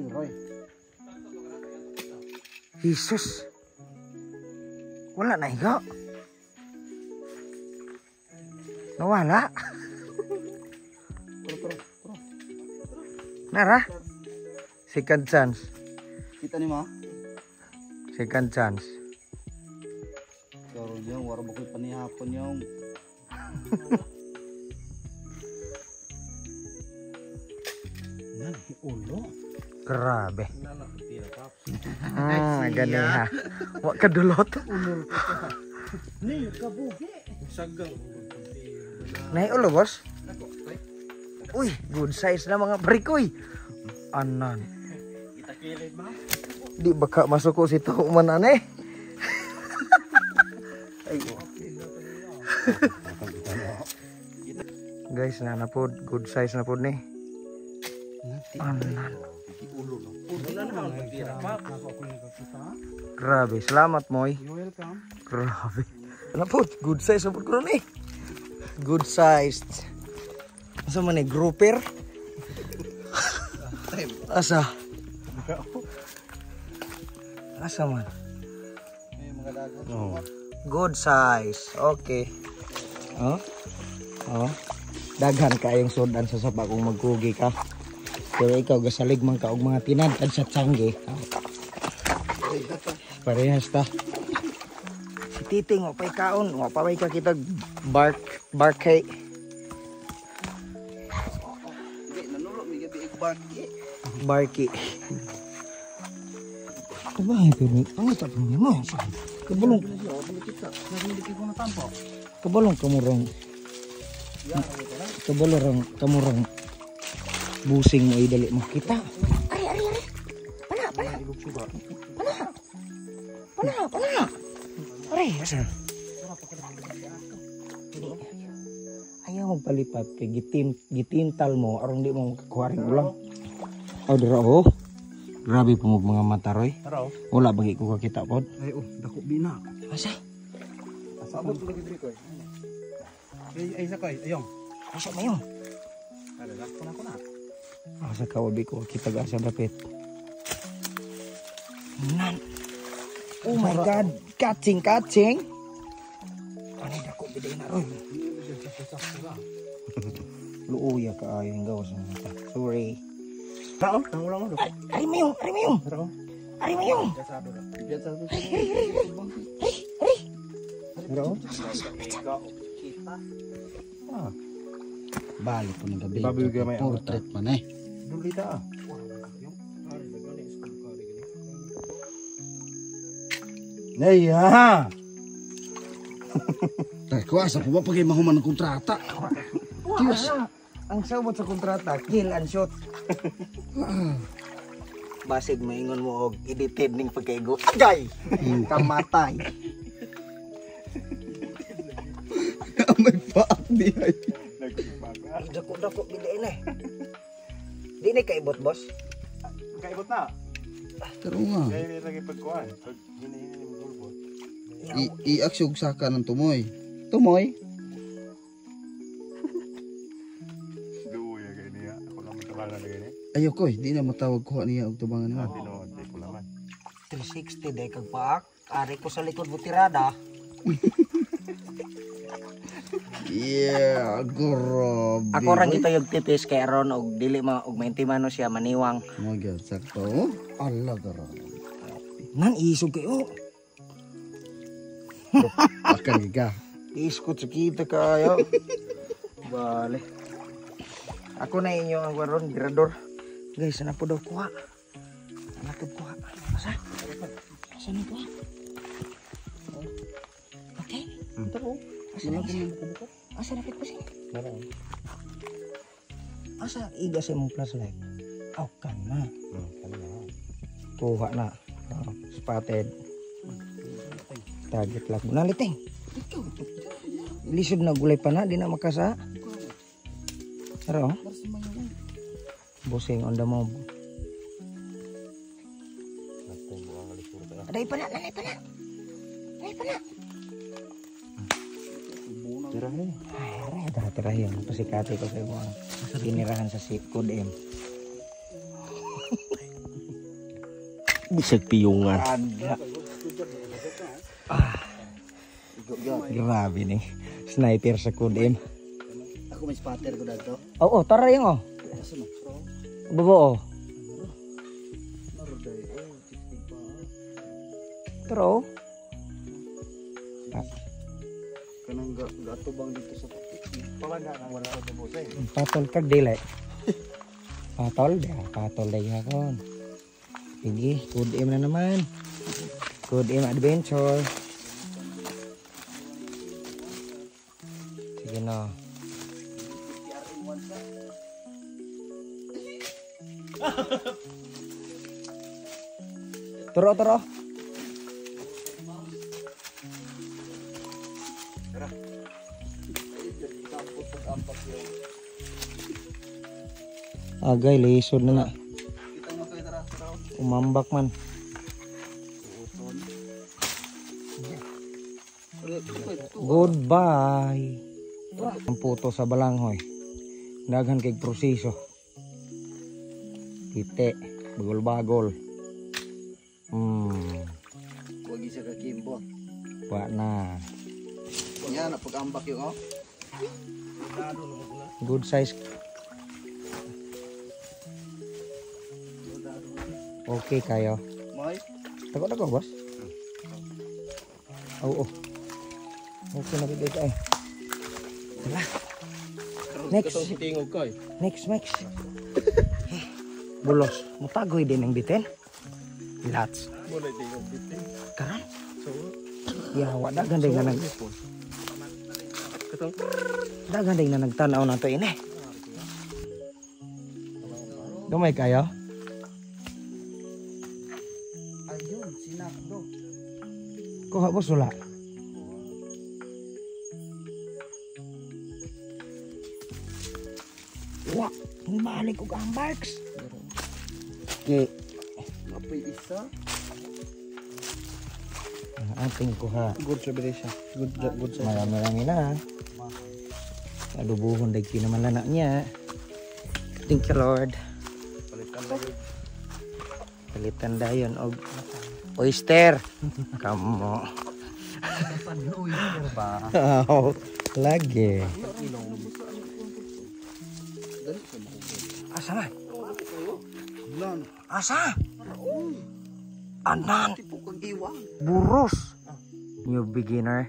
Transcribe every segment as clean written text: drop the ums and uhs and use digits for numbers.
Roy. Jesus. Wala na higa. Nawala. Pro. Nara. Second chance. Kita ni ma. Second chance. Karon yung wala ba ko'y panihapon yung. Nan ulo. Grabe. Gani ha. Wa kadulot. Ni kabugi. Sagang. Nay ulo boss. Uy, good size na mga brikoy. Anan. Kita kilid ba? Di baka masuk ko situ man aneh. Guys, na pod good size na pod ni. Anan. Grabe, selamat moy. Grabe. Na pod good size na pod ko ni. Good size. Asa man ni grouper? Asa? Asa man? May mga dagat. Oh. Good size. Okay. Oh. Oh. Daghan kayong sudan sa sapa kung magkugi ka. Pero ikaw gasalig man ka og mga tinadtad sa tiyangge. Parehas ta. Si Titing wa pay kaon, wa pa may ka kita barkay. Di nanulo mi gabi igbaki. Barki. Kabay ko ni. Ang ito niya mo. Kabulong. Kabulong kamurong. Kabulong kamurong. Busing mo idali mo kita. Ari. Pana. Ari, asa? Ayaw magpalipat kay gitintal mo aron di mo kuharing ulang. Oh, dira oh. Grabe po mga mata Roy. Wala bagi ko kakita pod. Ay dako bina. Asa? Sabot ko lagi ko. Ay sakay, ayong. Asa mayon? Ala, ko na. Asa ka wabi ko kita ga sa dapit. Nan. Oh my god, catching. Ani dako biday na Roy. Luuya ka ayo gawas na. Sorry. Tao, nang ulang mo. Ari mayong. Ari mayong. Balik po ng gabi. Portrait man eh. Dulita ah. Nay ha. Kuasa po ba pagay mahuman ng kontrata? Diyos. Ang sabot sa kontrata, kill and shoot. Basig maingon mo og edited ning pagkaigo. Agay! Kamatay. May paak di ay. Dako bidain eh. Di na kaibot boss. Kaibot na. Pero nga. Kaya lagi pagkuhan. Pag hinahinay mo gulbot. I-aksyon saka ng tumoy. Tumoy? Duya kay niya. Ako lang matabangan lagi ni. Ayoko eh. Di na matawag ko niya og tubangan mo. Tinood di ko laman. 360 day kag paak. Ari ko sa likod butirada. Yeah, grabe. Ako ra kita yung tipis kay aron og dili og maintimano siya maniwang. Oh my god, sakto. Allah grabe. Nan isog kayo. Akan ka. Iskot sa kita kayo. Bale. Ako na inyo ang waron girador. Guys, sana po daw kuha. Sana po kuha. Asa? Asa na kuha? Okay. Ito po. Asa na buka? Asa na ko siya? Asa iga sa mong flashlight? Aw kan na. Kuha na. Spotted. Target lang. Naliting. Lisod na gulay pa na. Di na makasa. Pero busing on the mob. Aday pa na. Tirahin. Ay, tirahin. Pasikati ko sa mga sinirahan sa seat code M. Bisag piyungan. Anda. Grabe nih. Sniper sa kudim. Ako may spatter ko dito. Oo, tara yung oh. Babo oh. Tara oh. Kanang gatubang dito sa palaga nang wala ko busay. Patol ka dili. Patol dia, patol dia kon. Sige, kudim na naman. Kudim adventure. Sige na. Turo, turo. Agay, lisod na na. Umambak man. Goodbye. Ang puto sa balanghoy. Daghan kay proseso. Pite, bagol-bagol. Wag isa ka kimbo. Wa na. Nya na pag-ambak yung oh. Good size. Okay kayo. May Takot ako, boss. Oo. Okay na bigay ka eh. Tala. Next. Tingog ko eh. Next. Bulos. Mutagoy din ang bitin. Lots. Mulai tingog bitin. Karan. So, Yawa. Dagan din na katong dagan din na nagtanaw na ito ini. Gamay kayo? ayun sinakdo. Kuha po sula. Wah, balik ko ang barks. Okay. Apoy isa. Ang ating kuha. good sa siya. Good sa. Marami na. Adubuhon dahil kinamalana niya. Thank you Lord. Palitan dayon og oyster. Kamo. Oyster ba? Oh, lagi. Asa man? Lan. Asa? Anan? Tipo kang iwang. Buros. New beginner.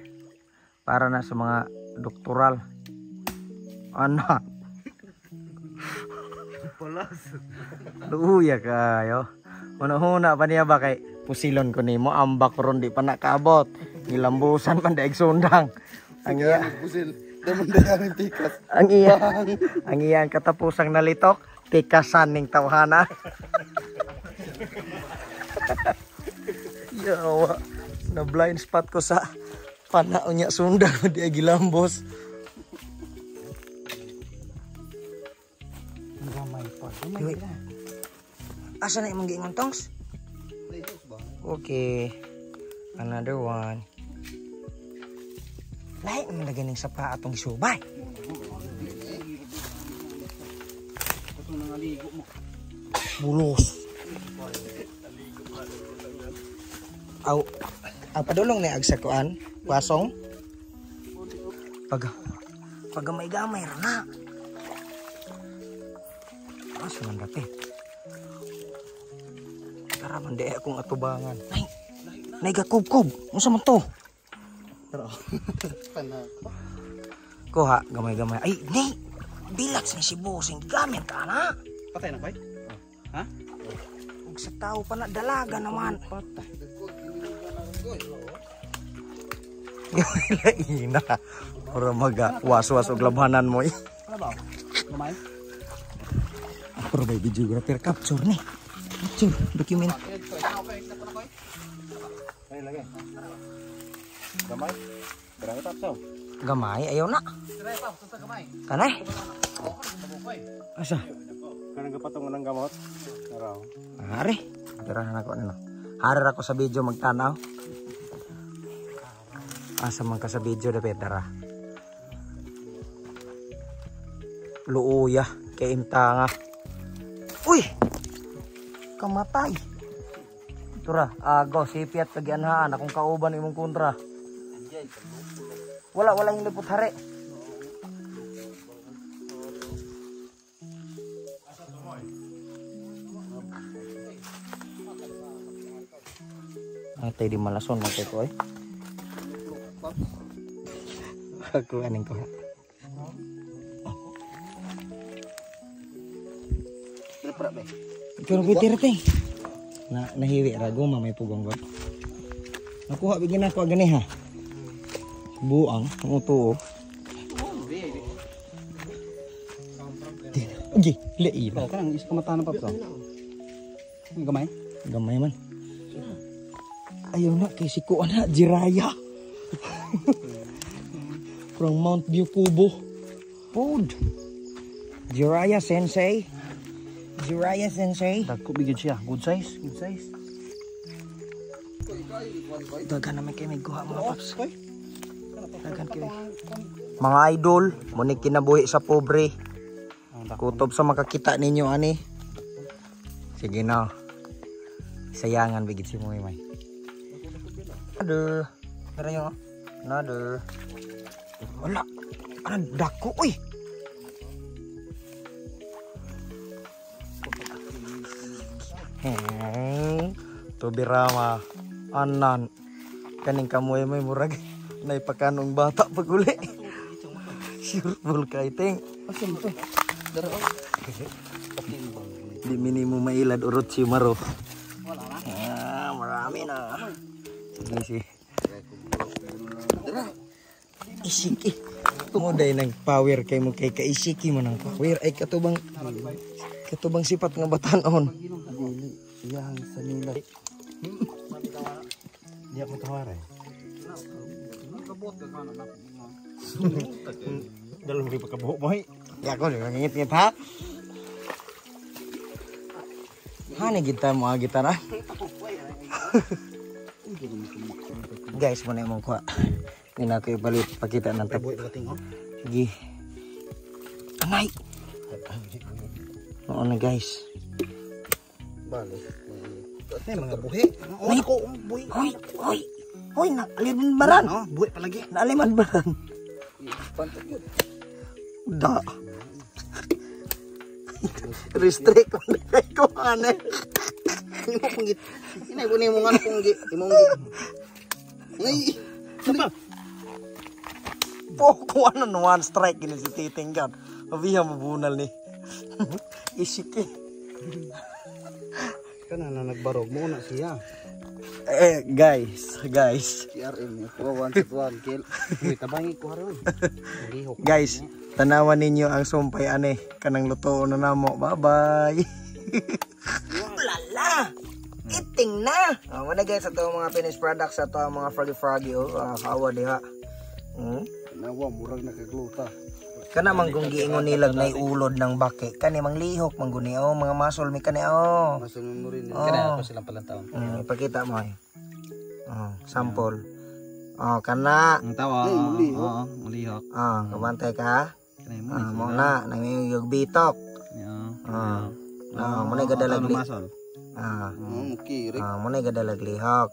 Para na sa mga doktoral. Anak. Palas. Luya kayo. Una-una pa niya ba kay pusilon ko nimo ambak ron di pa nakaabot. Gilambusan man daig sundang. Ang iya, Busil. Daman dayan tikas. ang iya ang katapusang nalitok, tikasan ning tawhana. Yawa. Na blind spot ko sa panao niya sundang di gilambos. Gamay pa. Asa na imong giingon tongs? Okay. Another one. Lain naman na ganing sapa atong subay. Bulos. Aw, padulong ni agsakuan, wasong. Pag gamay-gamay ra na. Asa man dati? Tara man di akong atubangan. Nay gakubkob. Unsa man to? Kuha, gamay-gamay. Ay, ni! Bilats ni si Bosing. Gamit ka na. Patay na ba? Ha? Huwag sa tao pa na. Dalaga naman. Patay. Ina. Para was-was og labhanan mo eh. Ano ba? Lumay? Pero may videographer capture ni. Capture, document. Ay, lagi. Gamay. Berang tapsaw. Gamay, ayaw na. Kanay? Asa? Kanang gapatungan ng gamot. Araw. Hari. Tirahan ako nila. Hari ako sa video magtanaw. Asa man ka sa video dapat tara. Luuya kay intanga. Uy! Kamatay. Tura, agaw, sipiat kagianhaan, akong kauban imong kontra. Wala yung lipot hari. Atay di malason mo ko eh. Aku aning ko. Pero bitir teh. Nahiwi rago mamay pugong ko. Nakuha bigyan ako gani ha. Buang muto. Ogi, lei ba? Kan is kamatanan pa bro. Gamay? Gamay man. Ayaw na kay siko ana Jiraya. From Mount View Kubo. Food. Jiraya Sensei. Jiraya Sensei. Dagko bigyan siya. Good size. Good size. Dagan naman kayo may guha mga paps. Dagan kayo. Mga idol, muna kinabuhi sa pobre. Kutob sa makakita ninyo ani. Sige na. Sayangan bigit si Moy May. Another. Pero yung another. Wala. Ano dako uy. Tubirama anan kaning kamoy may murag naipakanong bata paguli. Sure kaiting. Asan to? Dara. Di minimum mailad urut si Maro. Marami na. Sige si. Isiki. Muday nang power kay mo kay kaisiki mo nang power ay katubang sifat nga batanon. Yang sanila. Dia mo tawara. Dalam ri pagkabuhok mo ay. Ya ko ngingit-ngit ha. Hani kita mo gitara. Guys, mo na imong kuha. Hindi na ako ipalit pakita ng tabo. Sige. Anay. Oo na guys. Balik. Ay mga buhi. Ay ko buhi. Hoy na aliman Oh, buhi palagi. Na aliman baran. Pantat yun. Da. Restrict ko ane. Ini mo punggit. Inay ko ni mo nga punggit. Imong git. Ngay. Sapa? Poko ano no one strike ini si Titing God. Abiya mabunal ni. Isiki. Kana na nagbarog mo na siya. Guys. CRM niya. 1 kill. Uy, tabangi ko haron. Guys, tanawan ninyo ang sumpay ane. Kanang luto na namo. Bye-bye. Lala! Iting na! Muna guys, ito mga finished products. Ito ang mga froggy. Hawa diha. Nawa, murag nakagluta. Kana manggong giingon nilag na ulod ng bake. Kani mang lihok mangguni mga muscle mi kani Masunod mo rin. Kana ako silang palang taon. Ipakita mo ay. Sample. Kana. Ang tawa. Oo, malihok. Kabantay ka. Mo na nangiyog bitok. Muna gadalagli. Muna gadalagli hok.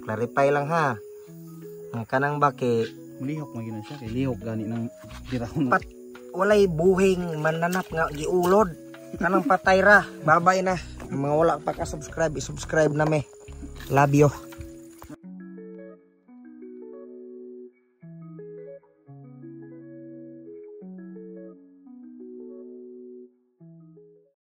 Clarify lang ha. Kanang bake. Malihok mo gina siya. Lihok gani ng dirahon. Walay buhing mananap nga giulod. Kanang patay ra. Babay na. Mga wala pa ka subscribe, i-subscribe na me. Love you.